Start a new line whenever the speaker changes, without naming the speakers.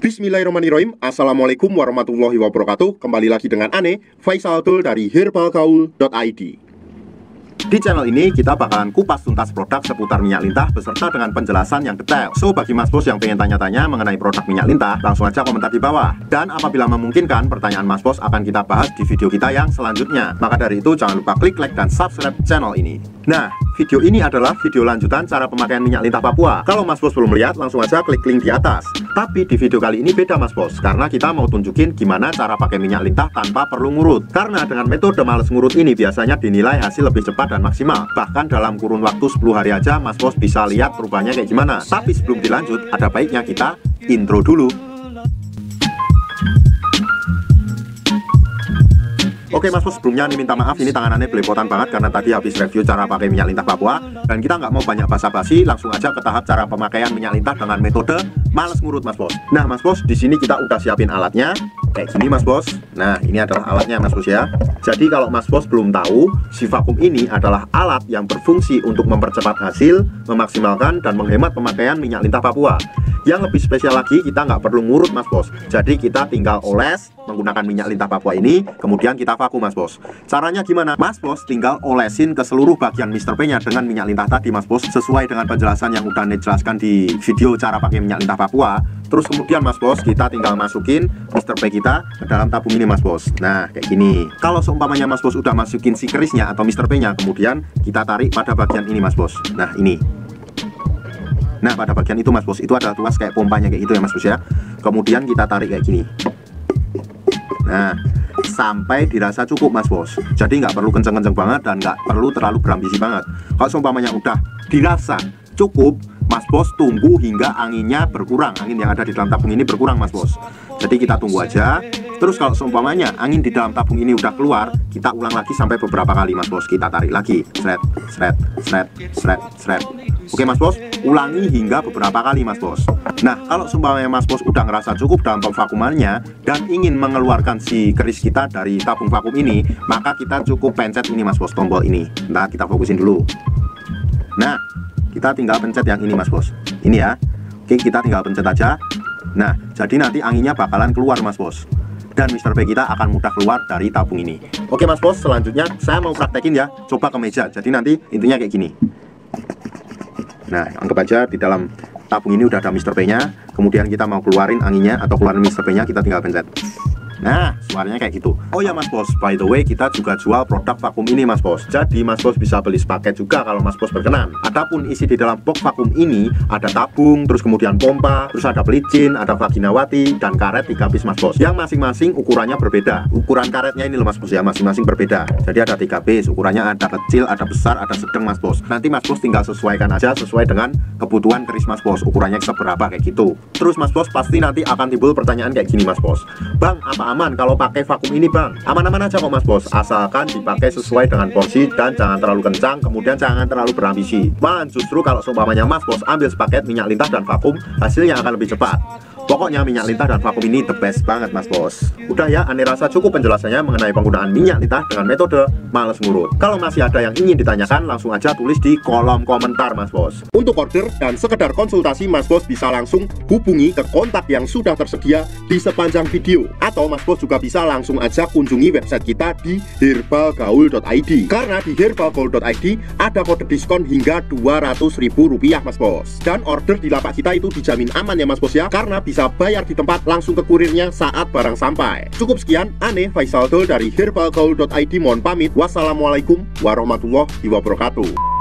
Bismillahirrahmanirrahim. Assalamualaikum warahmatullahi wabarakatuh. Kembali lagi dengan Ane, Faisal Tool dari herbalgaul.id. Di channel ini kita bakalan kupas tuntas produk seputar minyak lintah beserta dengan penjelasan yang detail. So, bagi mas bos yang pengen tanya-tanya mengenai produk minyak lintah, langsung aja komentar di bawah. Dan apabila memungkinkan, pertanyaan mas bos akan kita bahas di video kita yang selanjutnya. Maka dari itu jangan lupa klik like dan subscribe channel ini. Nah, video ini adalah video lanjutan cara pemakaian minyak lintah Papua. Kalau mas bos belum lihat, langsung aja klik link di atas. Tapi di video kali ini beda mas bos, karena kita mau tunjukin gimana cara pakai minyak lintah tanpa perlu ngurut. Karena dengan metode males ngurut ini biasanya dinilai hasil lebih cepat dan maksimal. Bahkan dalam kurun waktu 10 hari aja mas bos bisa lihat perubahannya kayak gimana. Tapi sebelum dilanjut, ada baiknya kita intro dulu. Oke mas bos, sebelumnya nih minta maaf, ini tanganannya belepotan banget karena tadi habis review cara pakai minyak lintah Papua. Dan kita nggak mau banyak basa-basi, langsung aja ke tahap cara pemakaian minyak lintah dengan metode males ngurut mas bos. Nah mas bos, di sini kita udah siapin alatnya kayak gini mas bos. Nah ini adalah alatnya mas bos ya. Jadi kalau mas bos belum tahu, si vakum ini adalah alat yang berfungsi untuk mempercepat hasil, memaksimalkan dan menghemat pemakaian minyak lintah Papua. Yang lebih spesial lagi, kita nggak perlu ngurut mas bos. Jadi kita tinggal oles menggunakan minyak lintah Papua ini, kemudian kita vakum mas bos. Caranya gimana? Mas bos tinggal olesin ke seluruh bagian Mr. P-nya dengan minyak lintah tadi mas bos, sesuai dengan penjelasan yang udah dijelaskan di video cara pakai minyak lintah Papua. Terus kemudian mas bos, kita tinggal masukin Mr. P kita ke dalam tabung ini mas bos. Nah kayak gini. Kalau seumpamanya mas bos udah masukin si kerisnya atau Mr. P-nya, kemudian kita tarik pada bagian ini mas bos. Nah ini. Nah pada bagian itu mas bos, itu ada tuas kayak pompanya kayak gitu ya mas bos ya. Kemudian kita tarik kayak gini. Nah sampai dirasa cukup mas bos. Jadi nggak perlu kenceng-kenceng banget dan nggak perlu terlalu berambisi banget. Kalau seumpamanya udah dirasa cukup, mas bos tunggu hingga anginnya berkurang. Angin yang ada di dalam tabung ini berkurang mas bos. Jadi kita tunggu aja. Terus kalau seumpamanya angin di dalam tabung ini udah keluar, kita ulang lagi sampai beberapa kali mas bos. Kita tarik lagi, sret, sret, sret, sret, sret. Oke mas bos, ulangi hingga beberapa kali mas bos. Nah kalau seumpamanya mas bos udah ngerasa cukup dalam pemvakumannya dan ingin mengeluarkan si keris kita dari tabung vakum ini, maka kita cukup pencet ini mas bos, tombol ini. Nah kita fokusin dulu. Nah kita tinggal pencet yang ini mas bos. Ini ya. Oke kita tinggal pencet aja. Nah jadi nanti anginnya bakalan keluar mas bos, dan Mr. P kita akan mudah keluar dari tabung ini. Oke mas bos, selanjutnya saya mau praktekin ya. Coba ke meja. Jadi nanti intinya kayak gini. Nah anggap aja di dalam tabung ini udah ada Mr. P nya. Kemudian kita mau keluarin anginnya atau keluarin Mr. P nya, kita tinggal pencet. Nah suaranya kayak gitu. Oh ya mas bos, by the way kita juga jual produk vakum ini mas bos. Jadi mas bos bisa beli sepaket juga kalau mas bos berkenan. Adapun isi di dalam box vakum ini ada tabung, terus kemudian pompa, terus ada pelicin, ada vaginawati, dan karet 3 piece mas bos, yang masing-masing ukurannya berbeda. Ukuran karetnya ini loh mas bos ya, masing-masing berbeda. Jadi ada 3 piece, ukurannya ada kecil, ada besar, ada sedang mas bos. Nanti mas bos tinggal sesuaikan aja sesuai dengan kebutuhan keris mas bos, ukurannya seberapa kayak gitu. Terus mas bos pasti nanti akan timbul pertanyaan kayak gini mas bos, bang apa aman kalau pakai vakum ini bang? Aman-aman aja kok mas bos, asalkan dipakai sesuai dengan porsi dan jangan terlalu kencang, kemudian jangan terlalu berambisi. Malah justru kalau seumpamanya mas bos ambil sepaket minyak lintah dan vakum, hasilnya akan lebih cepat. Pokoknya minyak lintah dan vakum ini the best banget mas bos. Udah ya, Ane rasa cukup penjelasannya mengenai penggunaan minyak lintah dengan metode males ngurut. Kalau masih ada yang ingin ditanyakan, langsung aja tulis di kolom komentar mas bos. Untuk order dan sekedar konsultasi, mas bos bisa langsung hubungi ke kontak yang sudah tersedia di sepanjang video. Atau mas bos juga bisa langsung aja kunjungi website kita di herbalgaul.id. Karena di herbalgaul.id ada kode diskon hingga Rp200.000 mas bos. Dan order di lapak kita itu dijamin aman ya mas bos ya, karena bisa bayar di tempat langsung ke kurirnya saat barang sampai. Cukup sekian, Ane Faisal Tool dari herbalgaul.id mohon pamit. Wassalamualaikum warahmatullahi wabarakatuh.